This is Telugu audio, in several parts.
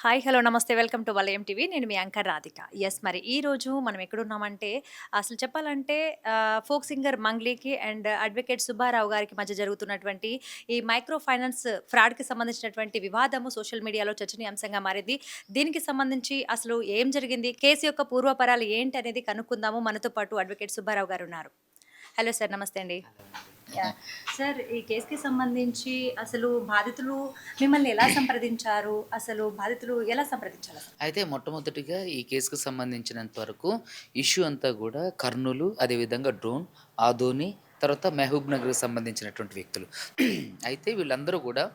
హాయ్. హలో. నమస్తే. వెల్కమ్ టు వలయం టీవీ. నేను మీ యాంకర్ రాధిక. మరి ఈరోజు మనం ఎక్కడున్నామంటే, అసలు చెప్పాలంటే ఫోక్ సింగర్ మంగ్లీకి అండ్ అడ్వకేట్ సుబ్బారావు గారికి మధ్య జరుగుతున్నటువంటి ఈ మైక్రో ఫైనాన్స్ ఫ్రాడ్‌కి సంబంధించినటువంటి వివాదము సోషల్ మీడియాలో చర్చనీయాంశంగా మారింది. దీనికి సంబంధించి అసలు ఏం జరిగింది? కేసు యొక్క పూర్వపరాలు ఏంటి అనేది కనుక్కుందాము. మనతో పాటు అడ్వకేట్ సుబ్బారావు గారున్నారు. Hello sir. నమస్తే అండి. యాహ్! సార్, ఈ కేస్‌కి సంబంధించి అసలు బాధితులు మిమ్మల్ని ఎలా సంప్రదించారు? అసలు బాధితులు ఎలా సంప్రదించారసలు? అయితే మొట్టమొదటిగా ఈ కేసుకు సంబంధించినంత వరకు ఇష్యూ అంతా గూడా కర్నూలు, అదేవిధంగా డ్రోన్, ఆదోని, తర్వాత మహబూబ్ నగర్‌కి సంబంధించినటువంటి వ్యక్తులు. అయితే వీళ్ళందరూ గూడా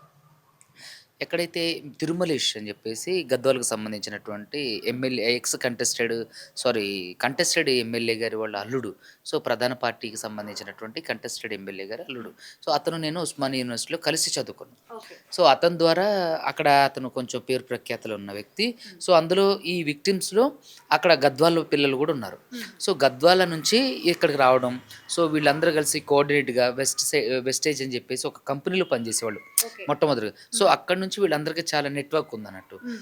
ఎక్కడైతే తిరుమలేష్ అని జెప్పేసి గద్వాలకు సంబంధించినటువంటి ఎమ్మెల్యే కంటెస్టెడ్ ఎమ్మెల్యే గారి వాళ్ళ అల్లుడు. సో, ప్రధాన పార్టీకి సంబంధించినటువంటి కంటెస్టెడ్ ఎమ్మెల్యే గారి అల్లుడు. సో, అతను నేను ఉస్మానియా యూనివర్సిటీలో కలిసి చదువుకున్నాం. ఓకే. సో, అతని ద్వారా అక్కడ అతను కొంచెం పేరు ప్రఖ్యాతలు ఉన్న వ్యక్తి. సో, అందులో ఈ విక్టిమ్స్‌లో అక్కడ గద్వాల పిల్లలు గూడా ఉన్నారు. హ్మ్. సో, గద్వాల నుంచి ఇక్కడికి రావడం. సో, వీళ్ళందరూ కలిసి కోఆర్డినేట్‌గా వెస్టేజ్ అని జెప్పేసి ఒక కంపెనీలో పనిజేసేవాళ్ళు ఓకే. మొట్టమొదటిగా. సో, హ్మ్. అక్కడి నుంచి వీళ్ళందరికీ చాలా నెట్‌వర్క్ ఉందన్నట్టు. హ్మ్.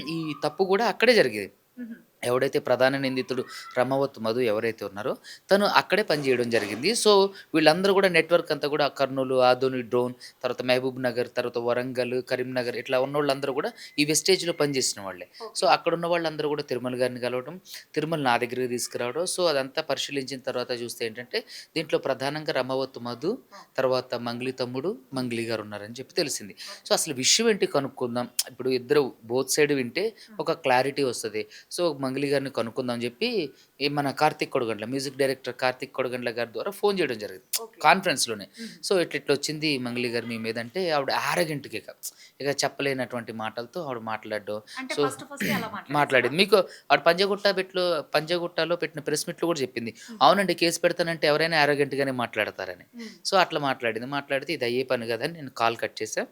ఈ తప్పు గూడా అక్కడే జరిగేది. హుహు. ఎవడైతే ప్రధాన నిందితుడు రమవత్ మధు ఎవరైతే ఉన్నారో తను అక్కడే పనిచేయడం జరిగింది. సో, వీళ్ళందరూ కూడా నెట్వర్క్ అంతా కూడా కర్నూలు, ఆదోని, డ్రోన్, తర్వాత మహబూబ్ నగర్, తర్వాత వరంగల్, కరీంనగర్ ఇట్లా ఉన్నోళ్ళందరూ కూడా ఈ వెస్టేజ్‌లో పనిచేసిన వాళ్ళే. So, okay. అక్కడున్న వాళ్ళందరూ కూడా తిరుమల గారిని కలవడం, తిరుమల నా దగ్గరికి తీసుకురావడం. సో, అదంతా పరిశీలించిన తర్వాత చూస్తే ఏంటంటే దీంట్లో ప్రధానంగా రమవత్ మధు, ఆ! తర్వాత మంగ్లీ తమ్ముడు, మంగ్లీ గారు ఉన్నారని చెప్పి తెలిసింది. So, okay. అసలు విషయం ఏంటి కనుక్కుందాం. ఇప్పుడు ఇద్దరు బోత్ సైడ్ వింటే హ్మ్. ఒక క్లారిటీ వస్తది. సో, మంగ్లీ గారిని కనుక్కుందాం అని చెప్పి మన కార్తిక్ కొడగండ్ల మ్యూజిక్ డైరెక్టర్ కార్తిక్ కొడగండ్ల గారి ద్వారా ఫోన్ చేయడం జరిగింది. ఓకే. కాన్ఫరెన్స్‌లోనే. హుహు. సో, ఇట్లిట్లొచ్చింది మంగ్లీ గారు మీ మీద అంటే ఆవిడ యారగెంట్‌గా ఇక చెప్పలేనటువంటి మాటలతో ఆవిడ మాట్లాడడం. అంటే సో, ఫస్ట్ అలా మాట్లాడేసారా? మాట్లాడింది. మీకు ఆవిడ పంజాగుట్టలో పెట్టిన ప్రెస్ మీట్‌లో కూడా చెప్పింది. హ్మ్. అవునండి, కేస్ పెడతానంటే ఎవరైనా యారగెంట్‌గానే మాట్లాడతారని. హ్మ్. సో, అట్లా మాట్లాడింది. మాట్లాడితే ఇది అయ్యే పని కాదని నేను కాల్ కట్ చేశా.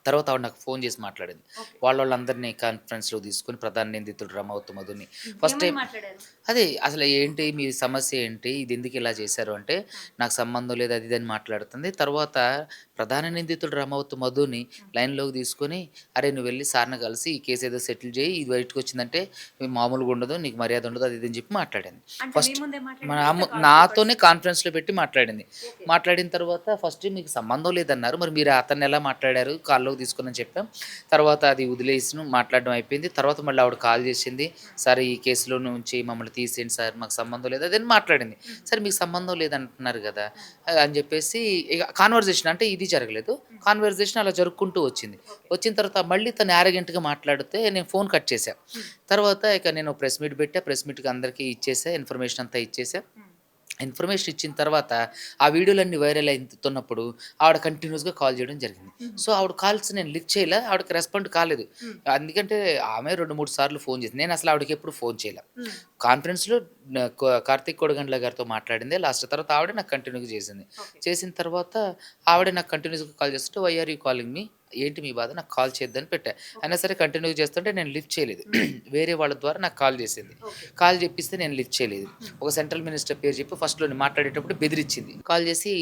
తర్వాత ఆవిడ నాకు ఫోన్ చేసి మాట్లాడింది. ఓకే. వాళ్ళోళ్ళందరిని కాన్ఫరెన్స్‌లో తీసుకొని ప్రధాన నిందితుడు రమౌత్ మధుని హ్మ్. ఫస్ట్ ఏమని టైమ్ మాట్లాడారు? అదే అసలు ఏంటి మీ సమస్య ఏంటి? ఇదెందుకు ఇలా చేశారు అంటే, ఆ! నాకు సంబంధం లేదు అది ఇది అని మాట్లాడుతుంది. తర్వాత ప్రధాన నిందితుడు రమౌత్ మధుని హ్మ్. లైన్‌లోకి తీసుకొని, "అరేయ్! నువ్వెళ్లి సార్‌ని కలిసి ఈ కేస్ ఏదో సెటిల్ చేయి. ఇది బయటకొచ్చిందంటే మామూలుగా ఉండదు. నీకు మర్యాద ఉండదు." అది ఇది అని చెప్పి మాట్లాడింది. అంటే మీ ఫస్ట్ ముందే మన మాట్లాడిందా? లేదా థర్డ్ నాతోనే పర్సన్? కాన్ఫరెన్స్‌లో పెట్టి మాట్లాడింది. ఓకే. మాట్లాడిన తర్వాత ఫస్ట్ మీకు సంబంధం లేదన్నారు. మరి మీరు అతన్నెలా మాట్లాడారు? కాల్‌లోకి తీసుకొనని చెప్పాం. తర్వాత అది వదిలేసినాం. మాట్లాడడం అయిపోయింది. తర్వాత మళ్ళీ ఆవిడ కాల్ చేసింది. హ్మ్. "సార్ ఈ కేసులో నుంచి మమ్మల్ని తీసేయండి సార్. మాకు సంబంధం లేదు." అదని మాట్లాడింది. హుహు. సరే మీకు సంబంధం లేదంటున్నారు గదా! హ్మ్. అని జెప్పేసి ఇగ కాన్వర్జేషన్ అంటే ఇది జరగలేదు. హ్మ్. కాన్వర్జేషన్ అలా జరుక్కుంటూ వచ్చింది. ఓకే. వచ్చిన తర్వాత మళ్ళీ తను యారగెంట్‌గా మాట్లాడితే నేను ఫోన్ కట్ చేశా. హ్మ్. తర్వాత ఇక నేను ప్రెస్ మీట్ పెట్టా. ప్రెస్ మీట్‌కి అందరికీ ఇచ్చేసా. ఇన్ఫర్మేషన్ అంతా ఇచ్చేసా. హ్మ్. ఇన్ఫర్మేషన్ ఇచ్చిన తర్వాత ఆ వీడియోలన్నీ వైరల్ అయితున్నప్పుడు ఆవిడ కంటిన్యూయస్‌గా కాల్ చేయడం జరిగింది. హుహు. సో, ఆవిడ కాల్స్ నేను లిఫ్ట్ చేయలే. ఆవిడకి రెస్పాండ్ కాలేదు. హ్మ్. ఎందుకంటే ఆమె 2, 3 సార్లు ఫోన్ చేసింది. నేనసలు ఆవిడకెప్పుడు ఫోన్ చేయలే. హ్మ్. కాన్ఫరెన్స్‌లో కార్తిక్ కొడగండ్ల గారితో మాట్లాడిందే లాస్ట్. తర్వాత ఆవిడే నాకు కంటిన్యూ‌గా చేసింది. ఓకే. చేసిన తర్వాత ఆవిడే నాకు కంటిన్యూ‌స్‌గా కాల్ చేస్తుంటే, "why are you calling me? ఏంటి మీ బాధ? నాకు కాల్ చేయొద్దని" పెట్టా. ఓకే. అయినా సరే కంటిన్యూ‌గా చేస్తుంటే నేను లిఫ్ట్ చేయలేదు. హ్మ్. వేరే వాళ్ళ ద్వారా నాకు కాల్ చేసింది. ఓకే. కాల్ చేపిస్తే నేను లిఫ్ట్ చేయలేదు. హ్మ్. ఒక సెంట్రల్ మినిస్టర్ పేరు చెప్పి ఫస్ట్‌లోనే మాట్లాడేటప్పుడు బెదిరిచ్చింది. కాల్ చేసి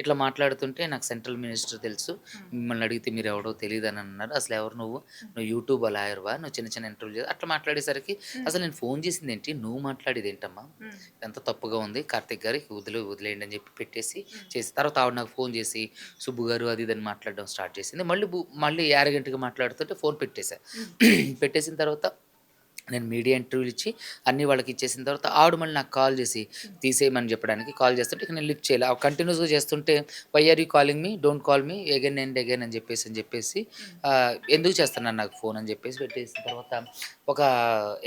ఇట్లా మాట్లాడుతుంటే, "నాకు సెంట్రల్ మినిస్టర్ తెలుసు. హ్మ్. మిమ్మల్ని అడిగితే మీరెవరో తెలీదని అన్నారు. అసలెవరు నువ్వు? హ్మ్. నువ్వు యూట్యూబ్ లాయర్‌వా? నువ్వు చిన్న చిన్న ఇంటర్వ్యూలు అట్లా మాట్లాడేసరికి హ్మ్. అసలు నేను ఫోన్ చేసిందేంటి? నువ్వు మాట్లాడేదేంటమ్మా? హ్మ్. ఇదంతా తప్పుగా ఉంది. కార్తిక్ గారు ఇక వదిలేయండి అని చెప్పి పెట్టేసి హ్మ్. చేసి తర్వాత ఆవిడ నాకు ఫోన్ చేసి, "సుబ్బు గారు" అది ఇది అని మాట్లాడడం స్టార్ట్ చేసింది. మళ్ళీ యారగెంట్‌గా మాట్లాడుతుంటే ఫోన్ పెట్టేసా. హ్మ్. పెట్టేసిన తర్వాత నేను మీడియా ఇంటర్వ్యూలు ఇచ్చి అన్నీ వాళ్ళకిచ్చేసిన తర్వాత ఆవిడ మళ్ళీ నాకు కాల్ చేసి హ్మ్. తీసేయమని చెప్పడానికి కాల్ చేస్తుంటే ఇక నేను లిఫ్ట్ చేయలే. కంటిన్యూస్‌గా చేస్తుంటే why are you calling me? Don't call me again and again అని చెప్పేసి హ్మ్. ఎందుకు చేస్తున్నారు నాకు ఫోన్ అని చెప్పేసి పెట్టేసిన తర్వాత ఒక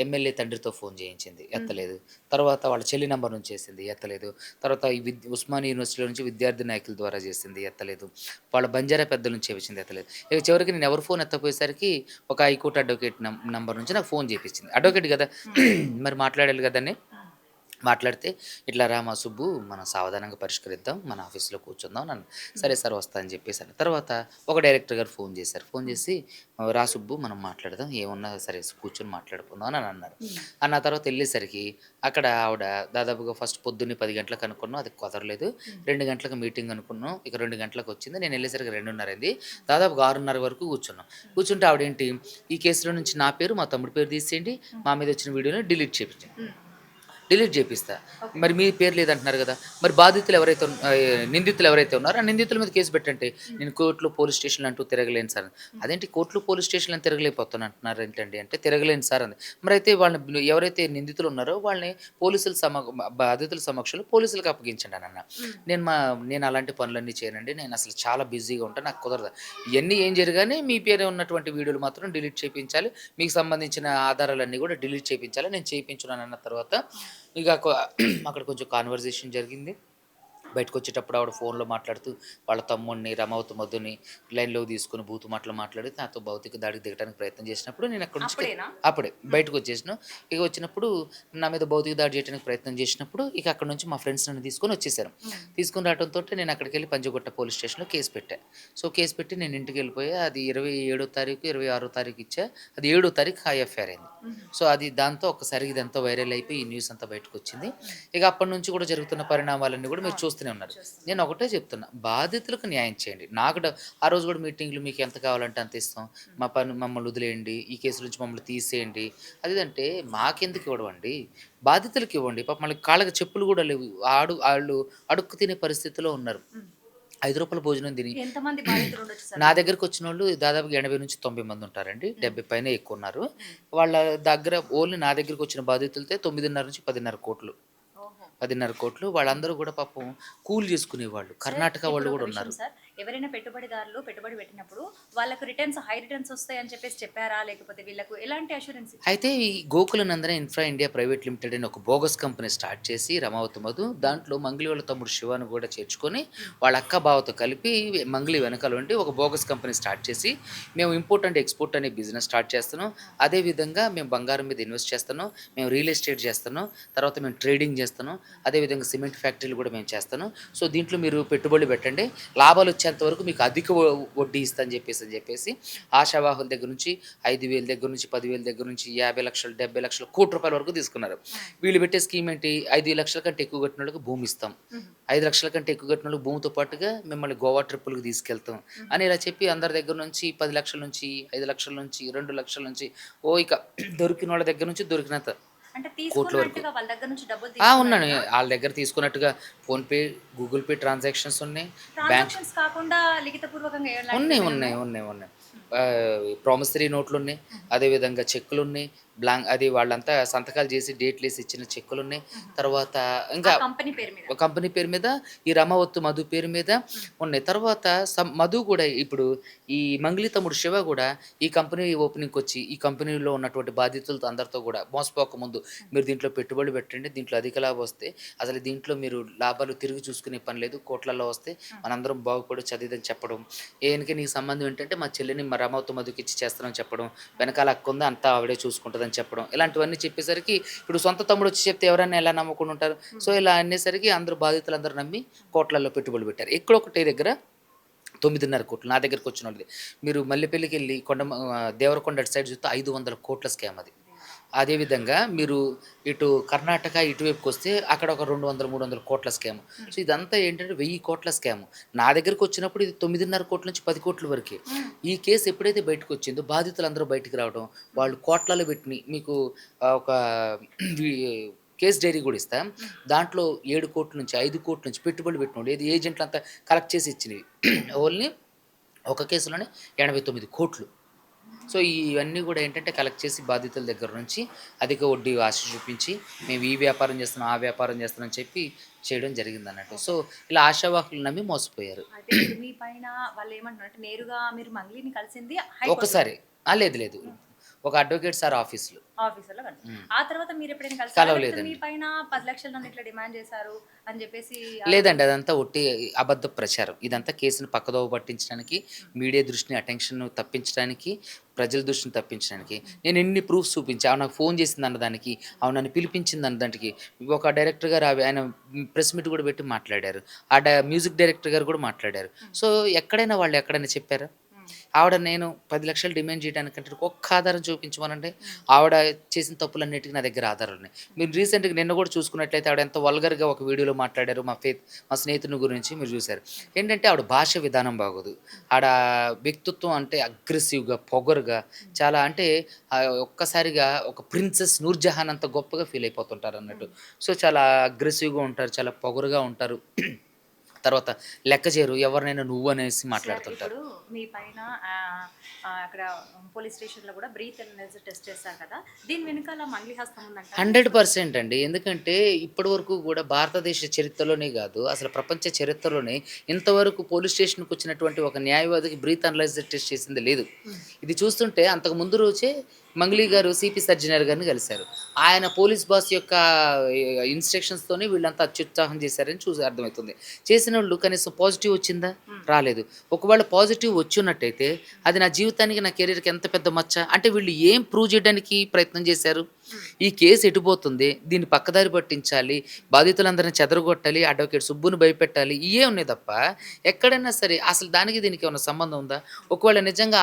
ఎమ్మెల్యే తండ్రితో ఫోన్ చేయించింది. హుహు. ఎత్తలేదు. తర్వాత వాళ్ళ చెల్లి నంబర్ నుంచి చేసింది. ఎత్తలేదు. తర్వాత ఈ ఉస్మానియా యూనివర్సిటీలో నుంచి విద్యార్థి నాయకుల ద్వారా చేసింది. ఎత్తలేదు. వాళ్ళ బంజారా పెద్దల నుంచి చేపించింది. ఎత్తలేదు. ఇక చివరికి నేను ఎవరి ఫోన్ ఎత్తకపోయేసరికి ఒక హైకోర్ట్ అడ్వకేట్ నంబర్ నుంచి నాకు ఫోన్ చేపించింది. హ్మ్. అడ్వకేట్ గదా! హ్మ్. మరి మాట్లాడాలి గదని హ్మ్. మాట్లాడితే, "ఇట్లా రా మా సుబ్బు మనం సావధానంగా పరిష్కరిద్దాం. మన ఆఫీస్‌లో కూర్చుందాం" అని అన్నా. హ్మ్. సరే సార్ వస్తా అని చెప్పేసాను. తర్వాత ఒక డైరెక్టర్ గారు ఫోన్ చేశారు. ఫోన్ హ్మ్. చేసి "రా సుబ్బు మనం మాట్లాడదాం. ఏమున్నా సరే కూర్చొని మాట్లాడుకుందాం" అని అన్నారు. హ్మ్. అన్న తర్వాత ఎళ్ళేసరికి అక్కడ ఆవిడ దాదాపుగా ఫస్ట్ పొద్దున్నే 10 గంటలకు అనుకున్నాం. అది కుదరలేదు. హ్మ్. 2 గంటలకు మీటింగ్ అనుకున్నాం. ఇక 2 గంటలకొచ్చింది. నేను ఎళ్ళేసరికి 2:30 అయింది. దాదాపుగా 6:30 వరకు కూర్చున్నాం. హ్మ్. కూర్చుంటే ఆవిడేంటి, "ఈ కేసులో నుంచి నా పేరు, మా తమ్ముడి పేరు తీసేయండి. హ్మ్. మా మీద వచ్చిన వీడియోని డిలీట్ చేపించండి." హ్మ్. డిలీట్ జేపిస్తా. ఓకే. మరి మీ పేరు లేదంటున్నారు గదా! మరి బాధితులు ఎవరైతే నిందితులు ఎవరైతే ఉన్నారో, ఆ నిందితుల మీద కేస్ పెట్టండి. హ్మ్. నేను కోర్టులు, పోలీస్ స్టేషన్‌లు అంటూ తిరగలేను సార్. హ్మ్. అదేంటి కోర్టులు, పోలీస్ స్టేషన్‌లని తిరగలేకపోతాను అంటున్నారేంటండి అంటే, తిరగలేను సార్ అంది. మరైతే వాళ్ళని ఎవరైతే నిందితులు ఉన్నారో వాళ్ళని పోలీసుల బాధితుల సమక్షంలో పోలీసులకి అప్పగించండి అనన్నా. హ్మ్. నేను మా నేను అలాంటి పనులన్నీ చేయనండి. నేను అసలు చాలా బిజీగా ఉంటాను. నాకు కుదరదు. ఇయన్నీ ఏం జరగానే మీ పేరే ఉన్నటువంటి వీడియోలు మాత్రం డిలీట్ చేపించాలి. మీకు సంబంధించిన ఆధారాలన్నీ గూడా డిలీట్ చేపించాలి. నేను చేపించనన్న తర్వాత హ్మ్. ఇక అక్కడ కొంచెం కాన్వర్జేషన్ జరిగింది. బయటకొచ్చేటప్పుడు ఆవిడ ఫోన్‌లో మాట్లాడుతూ వాళ్ళ తమ్ముడిని, రమౌత్ మధుని లైన్‌లోకి తీసుకొని బూతు మాటలు మాట్లాడి నాతో భౌతిక దాడికి దిగడానికి ప్రయత్నం చేసినప్పుడు నేను అక్కడి నుంచి అప్పుడేనా? అప్పుడే హ్మ్. బయటకొచ్చేసాను. ఇక వచ్చినప్పుడు నా మీద భౌతిక దాడి చేయడానికి ప్రయత్నం చేసినప్పుడు ఇక అక్కడి నుంచి మా ఫ్రెండ్స్ నన్ను తీసుకొని వచ్చేసారు. హ్మ్. తీసుకొని రావడంతోటి నేను అక్కడికెళ్ళి పంజగుట్ట పోలీస్ స్టేషన్‌లో కేస్ పెట్టా. సో, కేస్ పెట్టి నేను ఇంటికెళ్ళిపోయా. అది 27 తారీఖు, 26 తారీఖు ఇచ్చా. అది 7 తారీఖు ఎఫ్ఐఆర్ అయింది. హుహు. సో, అది దాంతో ఒక్కసారిగా ఇదంతా వైరల్ అయిపోయి ఈ న్యూస్ అంతా బయటకొచ్చింది. హ్మ్. ఇక అప్పటినుంచి కూడా జరుగుతున్న పరిణామాలన్నీ కూడా మీరు అవును. చూస్తూనే ఉన్నారు. చూస్తున్నాం. నేను ఒకటే చెప్తున్నా. బాధితులకు న్యాయం చేయండి. నాకు ఆ రోజు కూడా మీటింగ్‌లు మీకు ఎంత కావాలంటే అంత ఇస్తాం. హ్మ్. మా పని మమ్మల్ని వదిలేయండి. ఈ కేసు నుంచి మమ్మల్ని తీసేయండి. అది ఇది అంటే మాకెందుకు ఇవ్వడమండి? బాధితులకి ఇవ్వండి. పాపం వాళ్ళకి కాళ్ళకి చెప్పులు కూడా లేవు. ఆళ్ళు అడుక్కు తినే పరిస్థితిలో ఉన్నారు. హ్మ్. రూ. 5 భోజనం తిని ఎంతమంది బాధితులుండొచ్చు సార్ నా మీకు? దగ్గరకొచ్చినోళ్ళు దాదాపుగా 80-90 మంది ఉంటారండి. హ్మ్. 70 పైనే ఎక్కువున్నారు. హ్మ్. వాళ్ళ దగ్గర ఓన్లీ నా దగ్గరకొచ్చిన బాధితులతే 9:30-10:30 ఓహో! 10:30 హ్మ్. వాళ్ళందరూ గూడా పాపం కూలి జేసుకునేవాళ్ళు. సార్ కర్ణాటక ఇప్పుడు వాళ్ళు ఒక గూడా విషయం ఉన్నారు. సార్. ఎవరైనా పెట్టుబడిదారులు పెట్టుబడి పెట్టినప్పుడు వాళ్ళకు హై రిటర్న్స్ వస్తాయని చెప్పేసి చెప్పారా? లేకపోతే వీళ్ళకు ఎలాంటి అష్యూరెన్స్ ఇచ్చారు? అయితే ఈ గోకులనందన ఇన్ఫ్రా ఇండియా ప్రైవేట్ లిమిటెడ్ అని ఒక బోగస్ కంపెనీ స్టార్ట్ చేసి రమావతి మధు హ్మ్. దాంట్లో మంగ్లీ వాళ్ళ తమ్ముడు శివను కూడా చేర్చుకొని హ్మ్. వాళ్ళ అక్క బావతో కలిపి మంగ్లీ వెనకాల ఉండి ఒక బోగస్ కంపెనీ స్టార్ట్ చేసి హ్మ్. మేము ఇంపోర్ట్ అండ్ ఎక్స్పోర్ట్ అనే బిజినెస్ స్టార్ట్ చేస్తున్నాం. హ్మ్. అదే విధంగా మేము బంగారం మీద ఇన్వెస్ట్ చేస్తున్నాం. మేము రియల్ ఎస్టేట్ చేస్తున్నాం. తర్వాత మేము ట్రేడింగ్ చేస్తున్నాం. హ్మ్. అదే విధంగా సిమెంట్ ఫ్యాక్టరీలు కూడా మేము చేస్తున్నాం. సో దీంట్లో మీరు పెట్టుబడులు పెట్టండి. లాభాలు వచ్చేంత వరకు మీకు అధిక వడ్డీ ఇస్తా అని చెప్పేసి హ్మ్. ఆశావాహుల దగ్గర నుంచి 5,000 దగ్గర నుంచి 10,000 దగ్గర నుంచి 50,00,000, 70,00,000, ₹1,00,00,000 వరకు తీసుకున్నారు. హ్మ్. వీళ్ళు పెట్టే స్కీమ్ ఏంటి? 5,00,000 కంటే ఎక్కువ కట్టినోళ్ళకి భూమి ఇస్తాం. హుహు. 5,00,000 కంటే ఎక్కువ కట్టినోళ్ళకి భూమితో పాటుగా మిమ్మల్ని గోవా ట్రిప్పులకి తీసుకెళ్తాం. హుహు. అని ఇలా చెప్పి అందరి దగ్గర నుంచి 10,00,000 నుంచి, 5,00,000 నుంచి, 2,00,000 నుంచి ఓ ఇక దొరికినోళ్ళ దగ్గర నుంచి దొరికినంత అంటే కోట్ల వరకు. తీసుకున్నట్టుగా వాళ్ళ దగ్గర నుంచి డబ్బులు ఉన్నాను. తీసుకున్నట్టుగా ఆళ్ళ దగ్గర తీసుకున్నట్టుగా ఫోన్‌పే, గూగుల్ పే ట్రాన్సాక్షన్స్ ఉన్నాయి. బ్యాంక్ ట్రాన్సాక్షన్స్ కాకుండా లిఖితపూర్వకంగా ఉన్నాయి. ఎలాంటివేమైనా ఉన్నాయి. ఉన్నాయా? ఉన్నాయి. ఉన్నాయి. హ్మ్. ప్రామిసరీ నోట్లున్నాయి. హుహు. అదేవిధంగా చెక్కులున్నాయి. అది వాళ్ళంతా సంతకాలు చేసి డేట్లేసి ఇచ్చిన చెక్కులున్నాయి. హుహు. తర్వాత ఆ ఇంకా కంపెనీ పేరు మీద. కంపెనీ పేరు మీద ఈ రమావత్తు మధు పేరు మీద హ్మ్. ఉన్నాయి. తర్వాత మధు గూడా ఇప్పుడు ఈ మంగ్లీ తమ్ముడు శివ గూడా ఈ కంపెనీ ఓపెనింగ్‌కొచ్చి ఈ కంపెనీలో ఉన్నటువంటి బాధితులతో అందరితో గూడా మోసపోకముందు హ్మ్. మీరు దీంట్లో పెట్టుబడులు పెట్టండి. దీంట్లో అధిక లాభం వస్తాయి. అసలు దీంట్లో మీరు లాభాలు తిరిగి చూసుకునే పని లేదు. కోట్లల్లో వస్తాయి. హ్మ్. మనందరం బాగుపడొచ్చు అది ఇది అని చెప్పడం. "ఈయనకి నీకు సంబంధం ఏంటంటే మా చెల్లిని మా రమావతి మధుకిచ్చి చేస్తానని చెప్పడం. హ్మ్. వెనకాల అక్కుంది అంతా ఆవిడే చూసుకుంటదని చెప్పడం. ఇలాంటివన్నీ చెప్పేసరికి ఇప్పుడు సొంత తమ్ముడొచ్చి చెప్తే ఎవరైనా ఎలా నమ్మకుండా ఉంటారు. సో, హ్మ్. ఇలా అనేసరికి అందరూ బాధితులందరూ నమ్మి కోట్లల్లో పెట్టుబడులు పెట్టారు. ఎక్కడొకటే దగ్గర 9,500,00,00,000 నా దగ్గరకొచ్చినోళ్ళది. మీరు మల్లిపల్లికెళ్ళి దేవరకొండ అటు సైడ్ చూస్తే 500,00,00,000 స్కామ్ అది. దేవుడా! అదే విధంగా మీరు ఇటు కర్ణాటక ఇటువైపుకొస్తే అక్కడ ఒక 200, 300,00,00,000 స్కామ్. హ్మ్. సో, ఇదంతా ఏంటంటే 1000,00,00,000 స్కామ్. నా దగ్గరకొచ్చినప్పుడు ఇది 9,500,00,000 నుంచి 10,00,00,000 వరకే. హ్మ్. ఈ కేస్ ఎప్పుడైతే బయటకొచ్చిందో బాధితులందరూ బయటికి రావడం, హ్మ్. వాళ్ళు కోట్లలో పెట్టినయి మీకు ఒక వి కేస్ డైరీ గూడా ఇస్తా. హ్మ్. దాంట్లో 7,00,00,000 నుంచి, 5,00,00,000 నుంచి పెట్టుబడులు పెట్టినోళ్ళు ఏది ఏజెంట్లంతా కలెక్ట్ చేసి ఇచ్చినవి. ఓన్లీ ఒక కేసులోనే 89,00,00,000. సో, ఇవన్నీ గూడా ఏంటంటే కలెక్ట్ చేసి బాధితుల దగ్గర నుంచి అధిక వడ్డీ ఆశ చూపించి, మేము ఈ వ్యాపారం చేస్తున్నాం, ఆ వ్యాపారం చేస్తున్నాం అని చెప్పి చేయడం జరిగిందన్నట్టు. So, okay. ఇలా ఆశావాహులు నమ్మి మోసపోయారు. అయితే ఇప్పుడు మీ పైన వాళ్ళేమంటున్నారంటే నేరుగా మీరు మంగ్లీని కలిసింది హై కోర్ట్‌లో. ఒక్కసారి లేదు. లేదు. హ్మ్. ఒక అడ్వకేట్ సార్ ఆఫీస్‌లో. ఆఫీసులో కనిపి హ్మ్. ఆ తర్వాత మీరెప్పుడైనా కలిసారా? లేకపోతే మీ కలవలేదండి. పైన 10,00,000 నన్ను ఇట్లా డిమాండ్ చేశారు అని జెప్పేసి ఆ రోజు లేదండి. అదంతా ఒట్టి అబద్ధ ప్రచారం. ఇదంతా కేసుని పక్కదోవ పట్టించడానికి, హ్మ్. మీడియా దృష్టిని, అటెన్షన్ తప్పించడానికి, ప్రజల దృష్టిని తప్పించడానికి. హ్మ్. నేను ఎన్ని ప్రూఫ్స్ చూపించా. ఆమె నాకు ఫోన్ చేసిందన్న దానికి, ఆమె నన్ను పిలిపించిందన్న దానికి, ఒక డైరెక్టర్ గారు ఆయన ప్రెస్ మీట్ కూడా పెట్టి మాట్లాడారు. మ్యూజిక్ డైరెక్టర్ గారు కూడా మాట్లాడారు. హ్మ్. సో, ఎక్కడైనా వాళ్ళు ఎక్కడైనా చెప్పారా? హ్మ్. ఆవిడ నేను 10,00,000 డిమాండ్ చేయడానికంటే ఒక్క ఆధారం చూపించమనండి. హ్మ్. ఆవిడ చేసిన తప్పులన్నిటికి నా దగ్గర ఆధారాలున్నాయి. మీరు హ్మ్. రీసెంట్‌గా నిన్న కూడా చూసుకున్నట్లయితే ఆవిడ ఎంత వల్గర్‌గా ఒక వీడియోలో మాట్లాడారు. మా స్నేహితుని గురించి మీరు చూసారు. హ్మ్. ఏంటంటే ఆవిడ భాష విధానం బాగోదు. హ్మ్. ఆడ వ్యక్తిత్వం అంటే అగ్రెసివ్‌గా, పొగరుగా హ్మ్. చాలా అంటే ఒక్కసారిగా ఒక ప్రిన్సెస్ నూర్‌జహాన్ అంత గొప్పగా ఫీల్ అయిపోతుంటారన్నట్టు. హ్మ్. సో, చాలా అగ్రెసివ్‌గా ఉంటారు. చాలా పొగరుగా ఉంటారు. తర్వాత లెక్క చేయరు. ఎవరినైనా నువ్వనేసి సార్ మాట్లాడుతుంటారు. ఇప్పుడు మీ పైన అక్కడ పోలీస్ స్టేషన్‌లో గూడా బ్రీత్ టెస్ట్ చేస్తారు కదా! దీని వెనకాల మంగ్లీ హస్తం ఉందంటారా? లేకపోతే 100% అండి. ఎందుకంటే ఇప్పటి వరకు గూడా భారతదేశ చరిత్రలోనే గాదు, అసలు ప్రపంచ చరిత్రలోనే ఇంతవరకు పోలీస్ స్టేషన్‌కొచ్చినటువంటి ఒక న్యాయవాదికి బ్రీత్ అనలైజర్ టెస్ట్ చేసింది లేదు. హ్మ్. ఇది చూస్తుంటే అంతకు ముందు రోజే మంగ్లీ గారు సిపి సజ్జనర్ గారిని కలిసారు. ఆయన పోలీస్ బాస్ యొక్క ఇన్‌స్ట్రక్షన్స్‌తోనే వీళ్ళంతా అత్యుత్సాహం చేశారని చూసి అర్థమైతుంది. చేసినోళ్ళు కనీసం పాజిటివ్ వచ్చిందా? హ్మ్. రాలేదు. ఒకవేళ పాజిటివ్ వచ్చున్నట్టయితే అది నా జీవితానికి, నా కెరియర్‌కి ఎంత పెద్ద మచ్చ. అంటే వీళ్ళు ఏం ప్రూవ్ చేయడానికి ప్రయత్నం చేశారు? హ్మ్. ఈ కేస్ ఎటుపోతుంది? దీన్ని పక్కదారి పట్టించాలి. బాధితులందరిని చెదరగొట్టాలి. అడ్వకేట్ సుబ్బుని భయపెట్టాలి. ఇయ్యే ఉన్నాయి తప్ప హ్మ్. ఎక్కడైనా సరే అసలు దానికి దీనికి ఏమన్నా సంబంధం ఉందా? హ్మ్. ఒకవేళ నిజంగా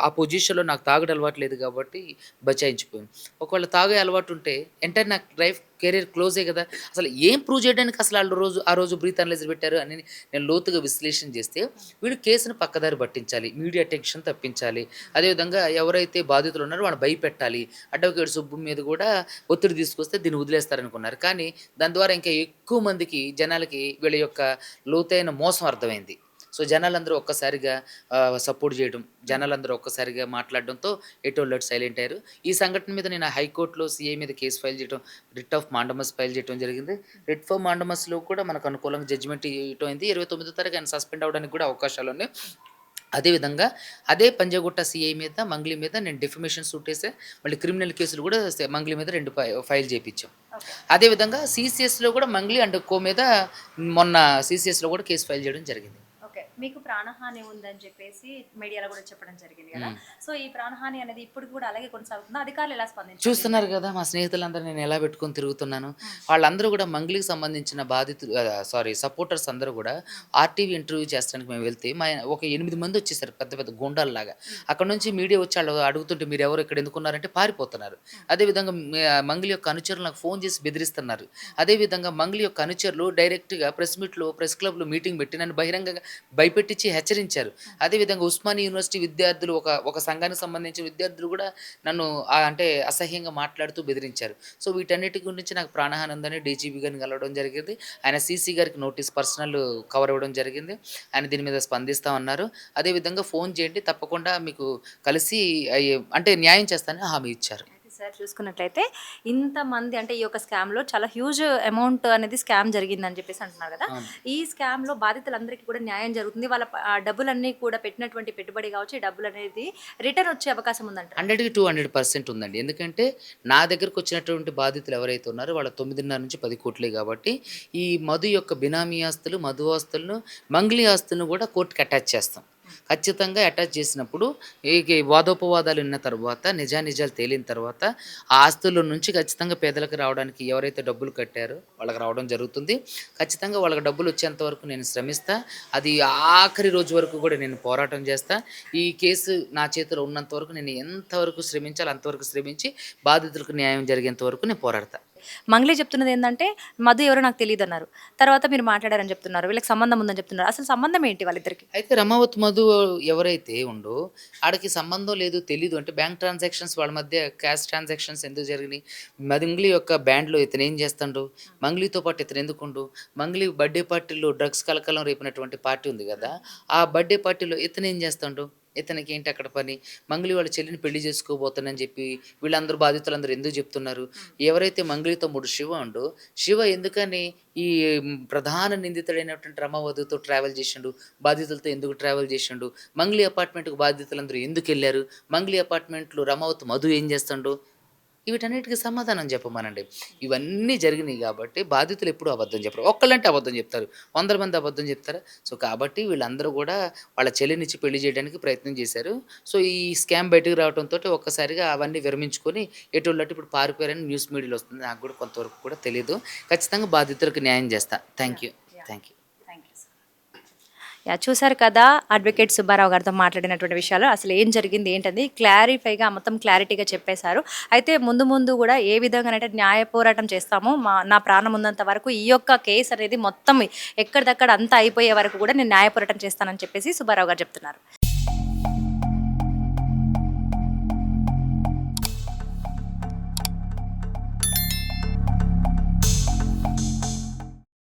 ఆ పొజిషన్‌లో నాకు తాగుడు అలవాటు లేదు కాబట్టి బచాయించిపోయాను. ఒకవేళ తాగే అలవాటు ఉంటే ఎంటైర్ నా లైఫ్ కెరియర్ క్లోజే గదా! అసలు ఏం ప్రూవ్ చేయడానికి అసలు ఆళ్ళు ఆ రోజు బ్రీత్ అనలైజర్ పెట్టారు అని నేను లోతుగా విశ్లేషణ చేస్తే హ్మ్. వీళ్ళు కేసుని పక్కదారి పట్టించాలి. మీడియా అటెన్షన్ తప్పించాలి. హ్మ్. అదేవిధంగా ఎవరైతే బాధితులు ఉన్నారో వాళ్ళని భయపెట్టాలి. అడ్వకేట్ సుబ్బు మీద గూడా ఒత్తిడి తీసుకొస్తే దీన్ని వదిలేస్తారనుకున్నారు. కానీ దాని ద్వారా ఇంకా ఎక్కువ మందికి జనాలకి వీళ్ళ యొక్క లోతైన మోసం అర్థమైంది. సో, జనాలందరూ ఒక్కసారిగా సపోర్ట్ జేయడం, హ్మ్. జనాలందరూ ఒక్కసారిగా మాట్లాడడంతో ఎటోళ్ళు అటు సైలెంట్ అయ్యారు. ఈ సంఘటన మీద నేను హైకోర్ట్‌లో సీఐ మీద కేస్ ఫైల్ చేయడం, రిట్ ఆఫ్ మాండమస్ ఫైల్ చేయడం జరిగింది. రిట్ ఆఫ్ మాండమస్‌లో కూడా మనకు అనుకూలంగా జడ్జిమెంట్ ఇయ్యటం అయింది. 29థ్ తారీఖు ఆయన సస్పెండ్ అవ్వడానికి కూడా అవకాశాలున్నాయి. అదే విధంగా అదే పంజాగుట్ట సీఐ మీద, మంగ్లీ మీద నేను డిఫమేషన్ సూట్ ఏసా. మళ్ళీ క్రిమినల్ కేసులు గూడా మంగ్లీ మీద 2 ఫైల్ చేపిచ్చాం. ఓకే. అదే విధంగా సీసీఎస్‌లో గూడా మంగ్లీ అండ్ కో మీద మొన్న సీసీఎస్‌లో గూడా కేస్ ఫైల్ చేయడం జరిగింది. ఓకే. మీకు ప్రాణహాని ఉందని చెప్పేసి మీడియాలో గూడా చెప్పడం జరిగింది గదా! హ్మ్. సో, ఈ ప్రాణహాని అనేది ఇప్పటికి గూడా అలాగే కొనసాగుతుందా? అధికారులు ఎలా స్పందించారు చూస్తున్నారు దీనిపైన? గదా! మా స్నేహితులందరూ నేను ఎలా పెట్టుకొని తిరుగుతున్నానో. హ్మ్. వాళ్ళందరూ గూడా మంగ్లీకి సంబంధించిన బాధితులు సపోర్టర్స్ అందరూ గూడా హ్మ్. ఆర్‌టీవీ ఇంటర్వ్యూ చేస్తానికి మేము వెళ్తే ఒక 8 మందొచ్చేసారు పెద్ద పెద్ద గూండాల్లాగా. హ్మ్. అక్కడి నుంచి మీడియా వచ్చి ఆళ్ళు అడుగుతుంటే మీరెవరు ఇక్కడ ఎందుకున్నారంటే పారిపోతున్నారు. హ్మ్. అదే విధంగా మంగ్లీ యొక్క అనుచరులు నాకు ఫోను చేసి బెదిరిస్తున్నారు. హ్మ్. అదే విధంగా మంగ్లీ యొక్క అనుచరులు డైరెక్ట్‌గా ప్రెస్ క్లబ్‌లో మీటింగ్ పెట్టి నన్ను బహిరంగంగా భయపెట్టించి హెచ్చరించారు. హ్మ్. అదే విధంగా ఉస్మానియా యూనివర్సిటీ విద్యార్థులు ఒక సంఘానికి సంబంధించిన విద్యార్థులు గూడా నన్ను అంటే అసహ్యంగా మాట్లాడుతూ బెదిరించారు. సో, వీటన్నిటి గురించి నాకు ప్రాణహాని ఉందని డీజీపీ గారిని కలవడం జరిగింది. ఆయన సీసీ గారికి నోటీస్ పర్సనల్ కవర్ ఇవ్వడం జరిగింది. ఆయన దీని మీద స్పందిస్తామన్నారు. అదే విధంగా ఫోను చేయండి తప్పకుండా మీకు కలిసి అంటే న్యాయం చేస్తానని హామీ ఇచ్చారు. అయితే సార్ చూసుకున్నట్లయితే ఇంతమంది అంటే ఈ యొక్క స్కామ్‌లో చాలా హ్యూజ్ అమౌంట్ అనేది స్కామ్ జరిగిందని చెప్పేసి అంటున్నారు గదా! అవును. ఈ స్కామ్‌లో బాధితులందరికీ కూడా న్యాయం జరుగుతుంది. వాళ్ళ డబ్బులన్నీ కూడా పెట్టినటువంటి పెట్టుబడి గావచ్చు, ఈ డబ్బులనేది రిటర్న్ వచ్చే అవకాశం ఉందంటారా? 100కి 200% ఉందండి. ఎందుకంటే నా దగ్గరకొచ్చినటువంటి బాధితులు ఎవరైతే ఉన్నారో వాళ్ళ 9.5-10 కోట్లే గాబట్టి, హ్మ్. ఈ మధు యొక్క బినామీ ఆస్తులు, మధు ఆస్తులను, మంగ్లీ ఆస్తులను గూడా కోర్ట్‌కి అటాచ్ చేస్తాం. హ్మ్. ఖచ్చితంగా అటాచ్ చేసినప్పుడు వాదోపవాదాలు విన్న తర్వాత, నిజానిజాలు తేలిన తర్వాత, హ్మ్. ఆ ఆస్తుల నుంచి ఖచ్చితంగా పేదలకు రావడానికి ఎవరైతే డబ్బులు కట్టారో వాళ్ళకి రావడం జరుగుతుంది. ఖచ్చితంగా వాళ్ళకి డబ్బులొచ్చేంత వరకు నేను శ్రమిస్తా. అది ఆఖరి రోజు వరకు గూడా నేను పోరాటం జేస్తా. ఈ కేసు నా చేతిలో ఉన్నంత వరకు నేను ఎంతవరకు శ్రమించాలో అంతవరకు శ్రమించి బాధితులకు న్యాయం జరిగేంత వరకు నేను పోరాడతా. మంగ్లీ చెప్తున్నదేందంటే, మధు ఎవరో నాకు తెలీదన్నారు. తర్వాత మీరు మాట్లాడారని చెప్తున్నారు. వీళ్ళకి సంబంధం ఉందని చెప్తున్నారు. అసలు సంబంధం ఏంటి వాళ్ళిద్దరికి? అయితే రమావత్ మధు ఎవరైతే ఉండో ఆడికి సంబంధం లేదు, తెలీదు అంటే బ్యాంక్ ట్రాన్సాక్షన్స్ వాళ్ళ మధ్య క్యాష్ ట్రాన్సాక్షన్స్ ఎందుకు జరిగినాయి? మంగ్లీ యొక్క బ్యాండ్‌లో ఇతనేం చేస్తాండు? హ్మ్. మంగ్లీతో పాటు ఇతనెందుకుండు? మంగ్లీ బర్త్‌డే పార్టీలో డ్రగ్స్ కలకలం రేపినటువంటి పార్టీ ఉంది హ్మ్. గదా! ఆ బర్త్‌డే పార్టీలో ఇతనేం చేస్తాండు? ఇతనికి ఏంటి అక్కడ పని? మంగ్లీ వాళ్ళ చెల్లిని పెళ్లి చేసుకోబోతానని చెప్పి వీళ్ళందరూ బాధితులందరూ ఎందుకు చెప్తున్నారు? ఎవరైతే మంగ్లీ తమ్ముడు శివ ఉండో, శివ ఎందుకని ఈ ప్రధాన నిందితుడైనటువంటి రమావతితో ట్రావెల్ చేసిండు? బాధితులతో ఎందుకు ట్రావెల్ చేసిండు? మంగ్లీ అపార్ట్మెంట్‌కి బాధితులందరూ ఎందుకెళ్లారు? మంగ్లీ అపార్ట్మెంట్‌లో రమావతి మధు ఏం చేస్తుండు? వీటన్నిటికి సమాధానం చెప్పమనండి. ఇవన్నీ జరిగినియి గాబట్టి బాధితులు ఎప్పుడూ అబద్ధం చెప్పరు. ఒక్కళ్ళంటే అబద్ధం జెప్తారు. 100 మంది అబద్ధం జెప్తారా? సో, కాబట్టి వీళ్ళందరూ గూడా వాళ్ళ చెల్లినిచ్చి పెళ్లి జేయడానికి ప్రయత్నం జేశారు. సో, ఈ స్కామ్ బయటకు రావటంతోటి ఒక్కసారిగా అవన్నీ విరమించుకొని ఎటోళ్ళటు ఇప్పుడు పారిపోయారని న్యూస్ మీడియాలో వస్తుంది. నాకు గూడా కొంతవరకు కూడా తెలీదు. ఖచ్చితంగా బాధితులకు న్యాయం జేస్తా. Thank you. Thank you. Thank you sir. Yeah! చూసారు కదా! అడ్వకేట్ సుబ్బారావు గారితో మాట్లాడినటువంటి విషయాలు అసలు ఏం జరిగింది ఏంటని క్లారిఫైగా మొత్తం క్లారిటీగా చెప్పేశారు. అయితే ముందు ముందు గూడా ఏ విధంగానైతే న్యాయ పోరాటం చేస్తామో నా ప్రాణం ఉన్నంత వరకు ఈ యొక్క కేస్ అనేది మొత్తం ఎక్కడిదక్కడ అంతా అయిపోయే వరకు కూడా నేను న్యాయ పోరాటం చేస్తానని చెప్పేసి సుబ్బారావు గారు చెప్తున్నారు.